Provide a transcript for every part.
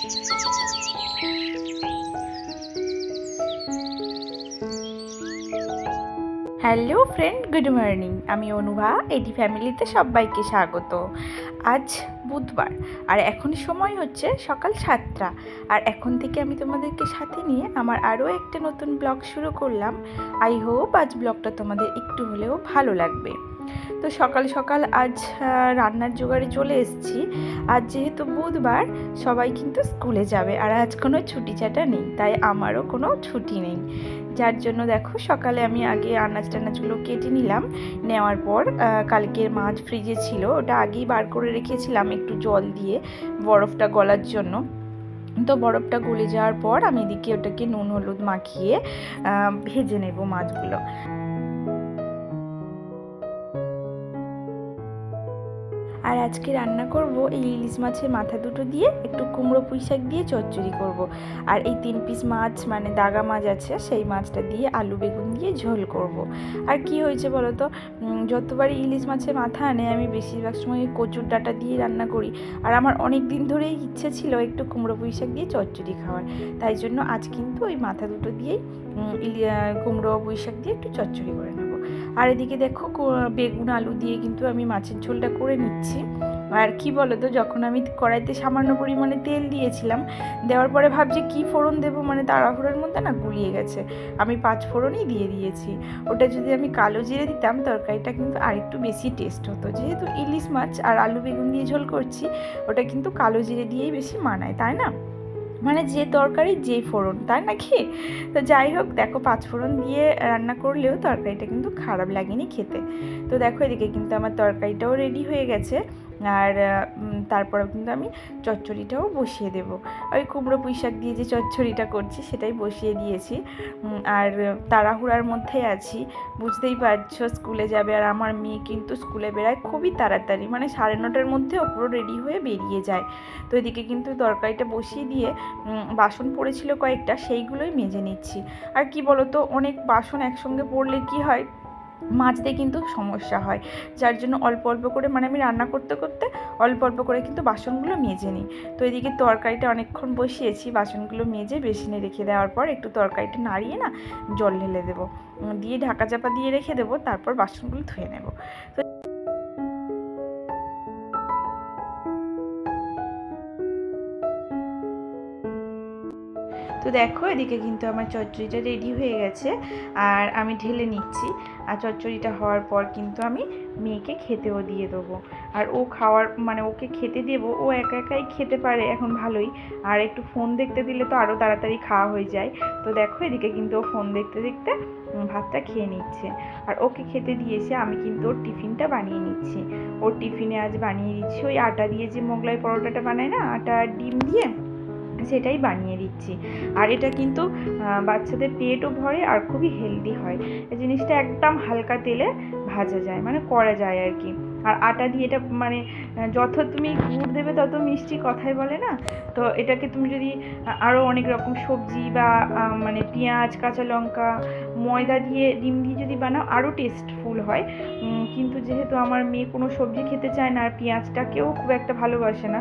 Hello friend, good morning. আমি অনুভা, এটি ফ্যামিলিতে সবাইকে স্বাগত। আজ বুধবার আর এখন সময় হচ্ছে সকাল 7টা। আর এখন থেকে আমি তোমাদেরকে সাথে নিয়ে আমার আরও একটা নতুন ব্লগ শুরু করলাম। আই হোপ আজ ব্লগটা তোমাদের একটু হলেও ভালো লাগবে। তো সকাল সকাল আজ রান্নার জোগাড়ে চলে এসেছি। আজ যেহেতু বুধবার, সবাই কিন্তু স্কুলে যাবে আর আজ কোনো ছুটি ছাটা নেই, তাই আমারও কোনো ছুটি নেই। যার জন্য দেখো সকালে আমি আগে আনাজ টানাজগুলো কেটে নিলাম। নেওয়ার পর কালকের মাছ ফ্রিজে ছিল, ওটা আগেই বার করে রেখেছিলাম একটু জল দিয়ে বরফটা গলার জন্য। তো বরফটা গলে যাওয়ার পর আমি এদিকে ওটাকে নুন হলুদ মাখিয়ে ভেজে নেব মাছগুলো। আর আজকে রান্না করব এই ইলিশ মাছের মাথা দুটো দিয়ে একটু কুমড়ো পুঁই শাক দিয়ে চচ্চড়ি করব। আর এই 3 পিস মাছ মানে দাগা মাছ আছে, সেই মাছটা দিয়ে আলু বেগুন দিয়ে ঝোল করব। আর কি হয়েছে বলো তো, যতবারই ইলিশ মাছের মাথা আনে আমি বেশিরভাগ সময় কচুর ডাঁটা দিয়ে রান্না করি। আর আমার অনেক দিন ধরেই ইচ্ছে ছিল একটু কুমড়ো পুঁই শাক দিয়ে চচ্চড়ি খাওয়ার, তাই জন্য আজ কিন্তু ওই মাথা দুটো দিয়েই কুমড়ো পুঁই শাক দিয়ে একটু চচ্চড়ি করে নেব। আর এদিকে দেখো বেগুন আলু দিয়ে কিন্তু আমি মাছের ঝোলটা করে নিচ্ছি। আর কি বলো তো, যখন আমি কড়াইতে সামান্য পরিমাণে তেল দিয়েছিলাম, দেওয়ার পরে ভাবছি কি ফোড়ন দেবো, মানে তাড়াহুড়োর মধ্যে না গুলিয়ে গেছে। আমি 5 ফোড়নই দিয়ে দিয়েছি। ওটা যদি আমি কালো জিরে দিতাম তরকারিটা কিন্তু আরেকটু বেশি টেস্ট হতো। যেহেতু ইলিশ মাছ আর আলু বেগুন দিয়ে ঝোল করছি, ওটা কিন্তু কালো জিরে দিয়েই বেশি মানায়, তাই না? মানে যে তরকারি যে ফোড়ন, তাই নাকি? তো যাই হোক, দেখো 5 ফোড়ন দিয়ে রান্না করলেও তরকারিটা কিন্তু খারাপ লাগেনি খেতে। তো দেখো এদিকে কিন্তু আমার তরকারিটাও রেডি হয়ে গেছে। আর তারপরেও কিন্তু আমি চচ্চড়িটাও বসিয়ে দেবো। ওই কুমড়ো পুঁই শাক দিয়ে যে চচ্চড়িটা করছি সেটাই বসিয়ে দিয়েছি। আর তাড়াহুড়ার মধ্যে আছি, বুঝতেই পারছো স্কুলে যাবে। আর আমার মেয়ে কিন্তু স্কুলে বেরোয় খুবই তাড়াতাড়ি, মানে 9:30টার মধ্যে ও পুরো রেডি হয়ে বেরিয়ে যায়। তো এদিকে কিন্তু তরকারিটা বসিয়ে দিয়ে বাসন পড়েছিল কয়েকটা, সেইগুলোই মেজে নিচ্ছি। আর কি বলতো, অনেক বাসন একসঙ্গে পড়লে কি হয়, মাজতে কিন্তু সমস্যা হয়। যার জন্য অল্প অল্প করে, মানে আমি রান্না করতে করতে অল্প অল্প করে কিন্তু বাসনগুলো মেজে নিই। তো এদিকে তরকারিটা অনেকক্ষণ বসিয়েছি, বাসনগুলো মেজে বেসিনে রেখে দেওয়ার পর একটু তরকারিটা নাড়িয়ে না জল ঢেলে দেবো, দিয়ে ঢাকা চাপা দিয়ে রেখে দেবো, তারপর বাসনগুলো ধুয়ে নেবো। তো তো দেখো এদিকে কিন্তু আমার চচ্চড়িটা রেডি হয়ে গেছে, আর আমি ঢেলে নিচ্ছি। আর চচ্চড়িটা হওয়ার পর কিন্তু আমি মেয়েকে খেতেও দিয়ে দেবো। আর ও খাওয়ার, মানে ওকে খেতে দেবো, ও একা একাই খেতে পারে এখন ভালোই। আর একটু ফোন দেখতে দিলে তো আরও তাড়াতাড়ি খাওয়া হয়ে যায়। তো দেখো এদিকে কিন্তু ও ফোন দেখতে দেখতে ভাতটা খেয়ে নিচ্ছে। আর ওকে খেতে দিয়েছে, আমি কিন্তু ওর টিফিনটা বানিয়ে নিচ্ছি। ওর টিফিনে আজ বানিয়ে দিচ্ছি ওই আটা দিয়ে যে মোগলাই পরোটাটা বানায় না, আটা আর ডিম দিয়ে, সেটাই বানিয়ে দিচ্ছি। আর এটা কিন্তু বাচ্চাদের পেটও ভরে আর খুবই হেলদি হয়। এই জিনিসটা একদম হালকা তেলে ভাজা যায়, মানে করা যায় আর কি। আর আটা দিয়ে এটা মানে যত তুমি গুড় দেবে তত মিষ্টি, কথাই বলে না? তো এটাকে তুমি যদি আরও অনেক রকম সবজি বা মানে পেঁয়াজ কাঁচা লঙ্কা ময়দা দিয়ে ডিম দিয়ে যদি বানাও আরও টেস্টফুল হয়। কিন্তু যেহেতু আমার মেয়ে কোনো সবজি খেতে চায় না আর পেঁয়াজটাকেও খুব একটা ভালোবাসে না,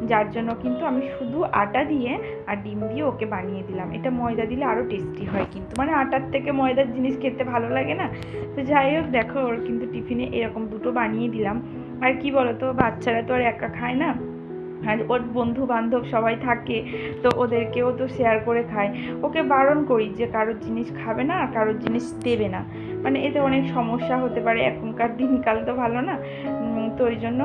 যার জন্য কিন্তু আমি শুধু আটা দিয়ে আর ডিম দিয়ে ওকে বানিয়ে দিলাম। এটা ময়দা দিলে আরও টেস্টি হয় কিন্তু, মানে আটার থেকে ময়দার জিনিস খেতে ভালো লাগে না। তো যাই হোক, দেখো ওর কিন্তু টিফিনে এরকম দুটো বানিয়ে দিলাম। আর কি বলতো, বাচ্চারা তো আর একা খায় না, আর ওর বন্ধু বান্ধব সবাই থাকে, তো ওদেরকেও তো শেয়ার করে খায়। ওকে বারণ করি যে কারোর জিনিস খাবে না আর কারোর জিনিস দেবে না, মানে এতে অনেক সমস্যা হতে পারে, এখনকার দিনকাল তো ভালো না। তো ওই জন্য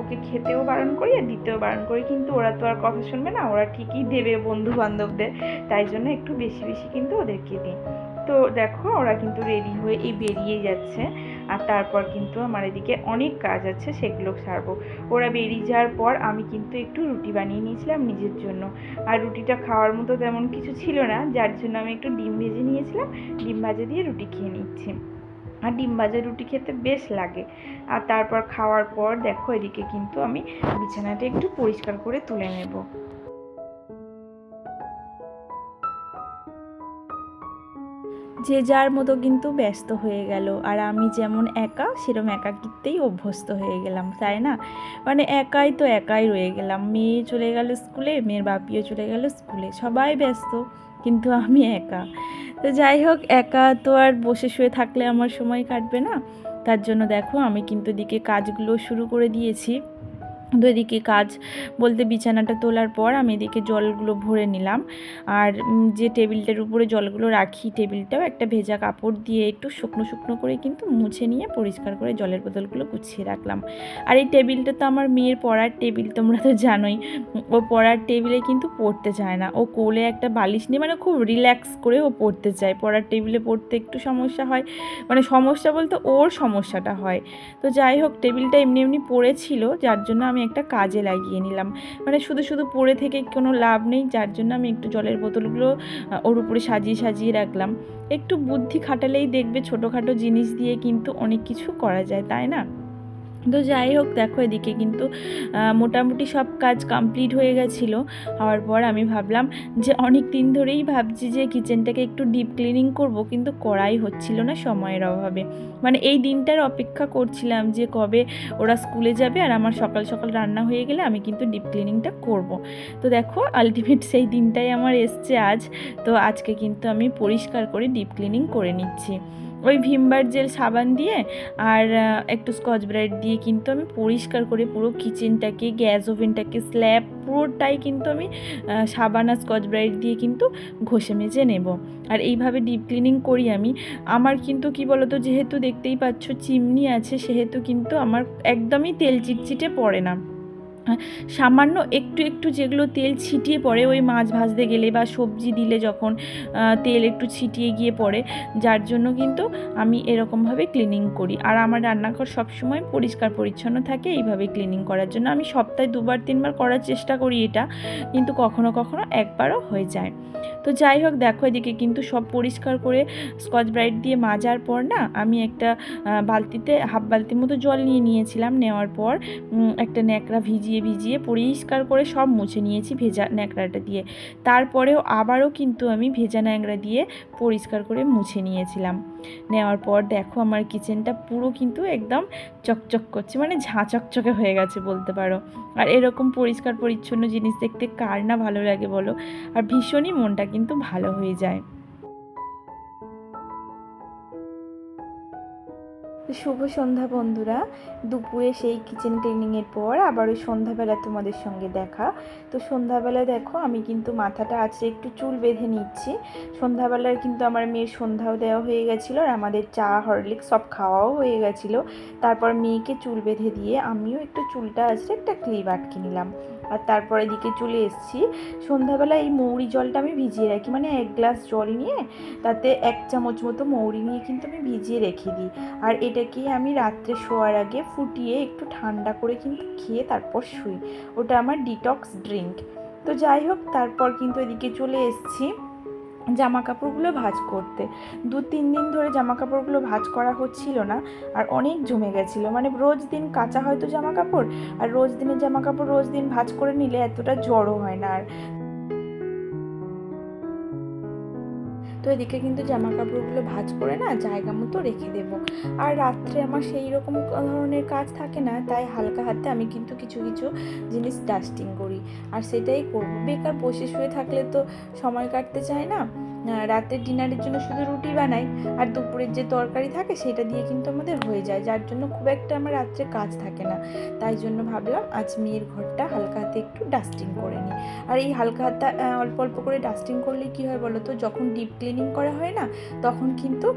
ওকে খেতেও বারণ করি আর দিতেও বারণ করি, কিন্তু ওরা তো আর কথা শুনবে না, ওরা ঠিকই দেবে বন্ধু বান্ধবদের। তাই জন্য একটু বেশি বেশি কিন্তু ওদেরকে দিই। তো দেখো ওরা কিন্তু রেডি হয়ে বেরিয়ে যাচ্ছে। আর তারপর কিন্তু আমার এদিকে অনেক কাজ আছে, সেগুলো সারবো। ওরা বেরিয়ে যাওয়ার পর আমি কিন্তু একটু রুটি বানিয়ে নিয়েছিলাম নিজের জন্য। আর রুটিটা খাওয়ার মতো তেমন কিছু ছিল না, যার জন্য আমি একটু ডিম ভেজে নিয়েছিলাম, ডিম ভাজা দিয়ে রুটি খেয়ে নিচ্ছি। আর ডিম ভাজা রুটি খেতে বেশ লাগে। আর তারপর খাওয়ার পর দেখো এদিকে কিন্তু আমি বিছানাটা একটু পরিষ্কার করে তুলে নেব। যে যার মতো কিন্তু ব্যস্ত হয়ে গেল, আর আমি যেমন একা সেরকম একাকিত্বেই অভ্যস্ত হয়ে গেলাম, তাই না? মানে একাই তো একাই রয়ে গেলাম। মেয়ে চলে গেল স্কুলে, মেয়ের বাপিও চলে গেল স্কুলে, সবাই ব্যস্ত কিন্তু আমি একা। তো যাই হোক, একা তো আর বসে শুয়ে থাকলে আমার সময় কাটবে না। তার জন্য দেখো আমি কিন্তু এদিকে কাজগুলো শুরু করে দিয়েছি। তো এদিকে কাজ বলতে বিছানাটা তোলার পর আমি এদিকে জলগুলো ভরে নিলাম। আর যে টেবিলটার উপরে জলগুলো রাখি, টেবিলটাও একটা ভেজা কাপড় দিয়ে একটু শুকনো শুকনো করে কিন্তু মুছে নিয়ে পরিষ্কার করে জলের বোতলগুলো গুছিয়ে রাখলাম। আর এই টেবিলটা তো আমার মেয়ের পড়ার টেবিল, তোমরা তো জানোই। ও পড়ার টেবিলে কিন্তু পড়তে চায় না, ও কোলে একটা বালিশ নিয়ে মানে খুব রিল্যাক্স করে ও পড়তে চায়। পড়ার টেবিলে পড়তে একটু সমস্যা হয়, মানে সমস্যা বলতে ওর সমস্যাটা হয়। তো যাই হোক, টেবিলটা এমনি এমনি পড়েছিল, যার জন্য আমি একটা কাজে লাগিয়ে নিলাম। মানে শুধু শুধু পড়ে থেকে কোনো লাভ নেই, যার জন্য আমি একটু জলের বোতলগুলো ওর উপরে সাজিয়ে সাজিয়ে রাখলাম। একটু বুদ্ধি খাটালেই দেখবে ছোটোখাটো জিনিস দিয়ে কিন্তু অনেক কিছু করা যায়, তাই না? তো যাই হোক, দেখো এদিকে কিন্তু মোটামুটি সব কাজ কমপ্লিট হয়ে গেছিলো। হওয়ার পর আমি ভাবলাম যে অনেক দিন ধরেই ভাবছি যে কিচেনটাকে একটু ডিপ ক্লিনিং করব, কিন্তু করাই হচ্ছিল না সময়ের অভাবে। মানে এই দিনটার অপেক্ষা করছিলাম যে কবে ওরা স্কুলে যাবে আর আমার সকাল সকাল রান্না হয়ে গেলে আমি কিন্তু ডিপ ক্লিনিংটা করব। তো দেখো আলটিমেট সেই দিনটাই আমার এসছে আজ। তো আজকে কিন্তু আমি পরিষ্কার করে ডিপ ক্লিনিং করে নিচ্ছি। ওই ভিমবার জেল সাবান দিয়ে আর একটু স্কচ ব্রাইট দিয়ে কিন্তু আমি পরিষ্কার করে পুরো কিচেনটাকে, গ্যাস ওভেনটাকে, স্ল্যাব পুরোটাই কিন্তু আমি সাবান আর স্কচ ব্রাইট দিয়ে কিন্তু ঘষে মেজে নেব। আর এইভাবে ডিপ ক্লিনিং করি আমি। আমার কিন্তু কি বলতো, যেহেতু দেখতেই পাচ্ছ চিমনি আছে, সেহেতু কিন্তু আমার একদমই তেল চিটচিটে পড়ে না। সামান্য একটু একটু যেগুলো তেল ছিটিয়ে পড়ে ওই মাছ ভাজতে গেলে বা সবজি দিলে যখন তেল একটু ছিটিয়ে গিয়ে পড়ে, যার জন্য কিন্তু আমি এরকমভাবে ক্লিনিং করি। আর আমার রান্নাঘর সবসময় পরিষ্কার পরিচ্ছন্ন থাকে। এইভাবে ক্লিনিং করার জন্য আমি সপ্তাহে 2-3 বার করার চেষ্টা করি এটা, কিন্তু কখনো কখনো একবারও হয়ে যায়। তো যাই হোক, দেখো এদিকে কিন্তু সব পরিষ্কার করে স্কচ ব্রাইট দিয়ে মাজার পর না, আমি একটা বালতিতে হাফ বালতির মতো জল নিয়েছিলাম। নেওয়ার পর একটা ন্যাকড়া ভিজিয়ে ভিজিয়ে পরিষ্কার করে সব মুছে নিয়েছি ভেজা ন্যাকড়াটা দিয়ে। তারপরেও আবারও কিন্তু আমি ভেজা ন্যাকড়া দিয়ে পরিষ্কার করে মুছে নিয়েছিলাম। নেওয়ার পর দেখো আমার কিচেনটা পুরো কিন্তু একদম চকচক করছে, মানে ঝাঁ চকচকে হয়ে গেছে বলতে পারো। আর এরকম পরিষ্কার পরিচ্ছন্ন জিনিস দেখতে কার না ভালো লাগে বলো? আর ভীষণই মনটা কিন্তু ভালো হয়ে যায়। শুভ সন্ধ্যা বন্ধুরা। দুপুরে সেই কিচেন ক্লিনিংয়ের পর আবার ওই সন্ধ্যাবেলা তোমাদের সঙ্গে দেখা। তো সন্ধ্যাবেলা দেখো আমি কিন্তু মাথাটা আঁচড়ে একটু চুল বেঁধে নিচ্ছি। সন্ধ্যাবেলার কিন্তু আমার মেয়ের সন্ধ্যাও দেওয়া হয়ে গেছিলো, আর আমাদের চা হরলিক্স সব খাওয়াও হয়ে গেছিলো। তারপর মেয়েকে চুল বেঁধে দিয়ে আমিও একটু চুলটা আঁচড়ে একটা ক্লিপ আটকে নিলাম। আর তারপরে দিকে চলে এসেছি। সন্ধ্যাবেলা এই মৌরি জলটা আমি ভিজিয়ে রাখি, মানে 1 গ্লাস জল নিয়ে তাতে 1 চামচ মতো মৌরি নিয়ে কিন্তু আমি ভিজিয়ে রেখে দিই। আর এটাকে আমি রাত্রে শোয়ার আগে ফুটিয়ে একটু ঠান্ডা করে কিন্তু খেয়ে তারপর শুই। ওটা আমার ডিটক্স ড্রিঙ্ক। তো যাই হোক, তারপর কিন্তু এদিকে চলে এসেছি জামা কাপড়গুলো ভাঁজ করতে। 2-3 দিন ধরে জামা কাপড়গুলো ভাঁজ করা হচ্ছিল না, আর অনেক জমে গেছিলো। মানে রোজ দিন কাচা হয়তো জামা কাপড়, আর রোজ দিনের জামা কাপড় রোজ দিন ভাঁজ করে নিলে এতটা জড়ো হয় না। আর তো এদিকে কিন্তু জামা কাপড়গুলো ভাঁজ করে না জায়গা মতো রেখে দেবো। আর রাত্রে আমার সেই রকম ধরনের কাজ থাকে না, তাই হালকা হাতে আমি কিন্তু কিছু কিছু জিনিস ডাস্টিং করি। আর সেটাই করবো, বেকার বসে শুয়ে থাকলে তো সময় কাটতে চায় না। রাতের ডিনারের জন্য শুধু রুটি বানাই, আর দুপুরের যে তরকারি থাকে সেটা দিয়ে কিন্তু আমাদের হয়ে যায়, যার জন্য খুব একটা আমার রাত্রে কাজ থাকে না। তাই জন্য ভাবলাম আজ মেয়ের ঘরটা হালকা হাতে একটু ডাস্টিং করে নিই। আর এই হালকা হাতে অল্প অল্প করে ডাস্টিং করলে কী হয় বলো তো, যখন ডিপ ক্লিনিং করা হয় না তখন কিন্তু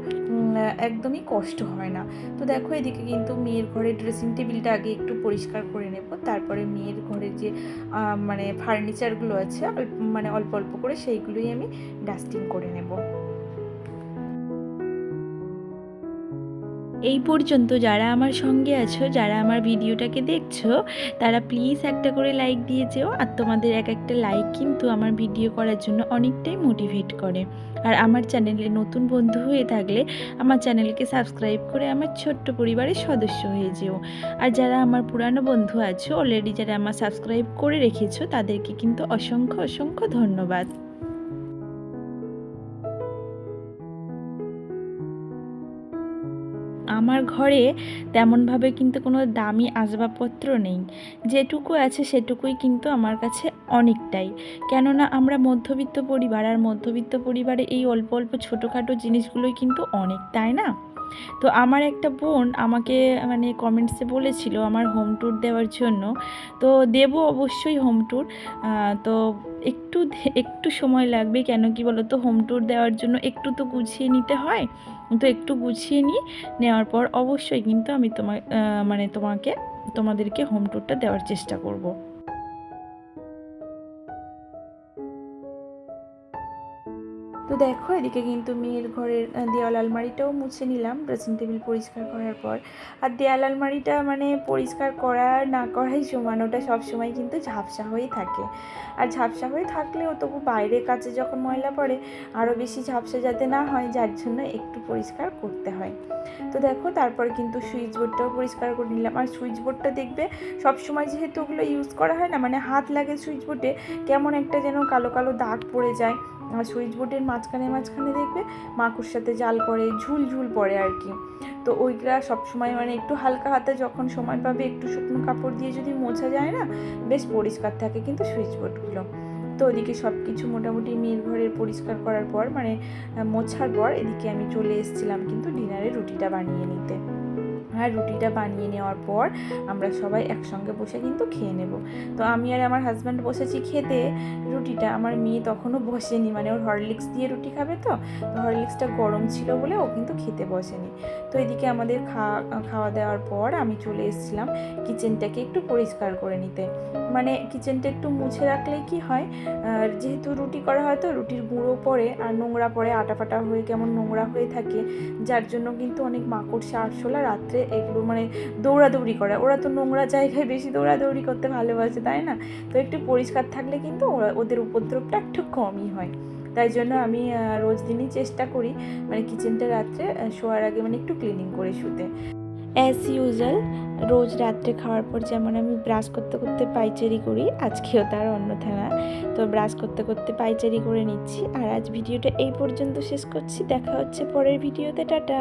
একদমই কষ্ট হয় না। তো দেখো এদিকে কিন্তু মেয়ের ঘরের ড্রেসিং টেবিলটা আগে একটু পরিষ্কার করে নেব, তারপরে মেয়ের ঘরের যে মানে ফার্নিচারগুলো আছে মানে অল্প অল্প করে সেইগুলোই আমি ডাস্টিং করে নেব। এই পর্যন্ত যারা আমার সঙ্গে আছো, যারা আমার ভিডিওটাকে দেখছো, তারা প্লিজ একটা করে লাইক দিয়ে যেও। আর তোমাদের এক একটা লাইক কিন্তু আমার ভিডিও করার জন্য অনেকটাই মোটিভেট করে। আর আমার চ্যানেলে নতুন বন্ধু হয়ে থাকলে আমার চ্যানেলকে সাবস্ক্রাইব করে আমার ছোট্ট পরিবারের সদস্য হয়ে যেও। আর যারা আমার পুরানো বন্ধু আছো, অলরেডি যারা আমার সাবস্ক্রাইব করে রেখেছো, তাদেরকে কিন্তু অসংখ্য অসংখ্য ধন্যবাদ। আমার ঘরে তেমনভাবে কিন্তু কোনো দামি আসবাবপত্র নেই, যেটুকু আছে সেটুকুই কিন্তু আমার কাছে অনেকটাই। কেননা আমরা মধ্যবিত্ত পরিবার, আর মধ্যবিত্ত পরিবারে এই অল্প অল্প ছোটোখাটো জিনিসগুলোই কিন্তু অনেক, তাই না? তো আমার একটা বোন আমাকে মানে কমেন্টসে বলেছিল আমার হোম ট্যুর দেওয়ার জন্য, তো দেব অবশ্যই হোম ট্যুর। তো একটু সময় লাগবে, কেন কি বলো তো, হোম ট্যুর দেওয়ার জন্য একটু তো গুছিয়ে নিতে হয়। তো একটু গুছিয়ে নেওয়ার পর অবশ্যই কিন্তু আমি তোমাদেরকে হোম ট্যুরটা দেওয়ার চেষ্টা করব। তো দেখো, এদিকে কিন্তু মেয়ের ঘরের দেওয়াল আলমারিটাও মুছে নিলাম ড্রেসিং টেবিল পরিষ্কার করার পর। আর দেওয়াল আলমারিটা মানে পরিষ্কার করা না করাই সমান, ওটা সবসময় কিন্তু ঝাপসা হয়েই থাকে। আর ঝাপসা হয়ে থাকলেও তবু বাইরের কাছে যখন ময়লা পড়ে আরও বেশি ঝাপসা যাতে না হয়, যার জন্য একটু পরিষ্কার করতে হয়। তো দেখো, তারপর কিন্তু সুইচ বোর্ডটাও পরিষ্কার করে নিলাম। আর সুইচ বোর্ডটা দেখবে সবসময় যেহেতু ওগুলো ইউজ করা হয় না, মানে হাত লাগে সুইচ বোর্ডে, কেমন একটা যেন কালো কালো দাগ পড়ে যায়। আর সুইচ বোর্ডের মাঝখানে দেখবে মাকুর সাথে জাল করে ঝুল পড়ে আর কি। তো ওইগুলা সবসময় মানে একটু হালকা হাতে যখন সময় পাবে একটু শুকনো কাপড় দিয়ে যদি মোছা যায় না, বেশ পরিষ্কার থাকে কিন্তু সুইচ বোর্ডগুলো। তো ওদিকে সব কিছু মোটামুটি মেয়ের ঘরের পরিষ্কার করার পর মানে মোছার পর এদিকে আমি চলে এসেছিলাম কিন্তু ডিনারে রুটিটা বানিয়ে নিতে। আর রুটিটা বানিয়ে নেওয়ার পর আমরা সবাই একসঙ্গে বসে কিন্তু খেয়ে নেব। তো আমি আর আমার হাজব্যান্ড বসেছি খেতে রুটিটা, আমার মেয়ে তখনও বসেনি, মানে ওর হরলিক্স দিয়ে রুটি খাবে, তো হরলিক্সটা গরম ছিল বলে ও কিন্তু খেতে বসেনি। তো এদিকে আমাদের খাওয়া দাওয়ার পর আমি চলে এসেছিলাম কিচেনটাকে একটু পরিষ্কার করে নিতে। মানে কিচেনটা একটু মুছে রাখলেই কি হয়, যেহেতু রুটি করা হয় তো রুটির গুঁড়ো পড়ে আর নোংরা পড়ে, আটা ফাটা হয়ে কেমন নোংরা হয়ে থাকে, যার জন্য কিন্তু অনেক মাকড়সা আরশোলা রাত্রে এগুলো মানে দৌড়াদৌড়ি করে। ওরা তো নোংরা জায়গায় বেশি দৌড়াদৌড়ি করতে ভালোবাসে, তাই না? তো একটু পরিষ্কার থাকলে কিন্তু ওদের উপদ্রবটা একটু কমই হয়। তাই জন্য আমি রোজ দিনই চেষ্টা করি মানে কিচেনটা রাত্রে শোয়ার আগে মানে একটু ক্লিনিং করে শুতে। অ্যাজ ইউজুয়াল রোজ রাত্রে খাওয়ার পর যেমন আমি ব্রাশ করতে করতে পায়চারি করি, আজকেও তার অন্যথা না। তো ব্রাশ করতে করতে পায়চারি করে নিচ্ছি। আর আজ ভিডিওটা এই পর্যন্ত শেষ করছি, দেখা হচ্ছে পরের ভিডিওতে, টাটা।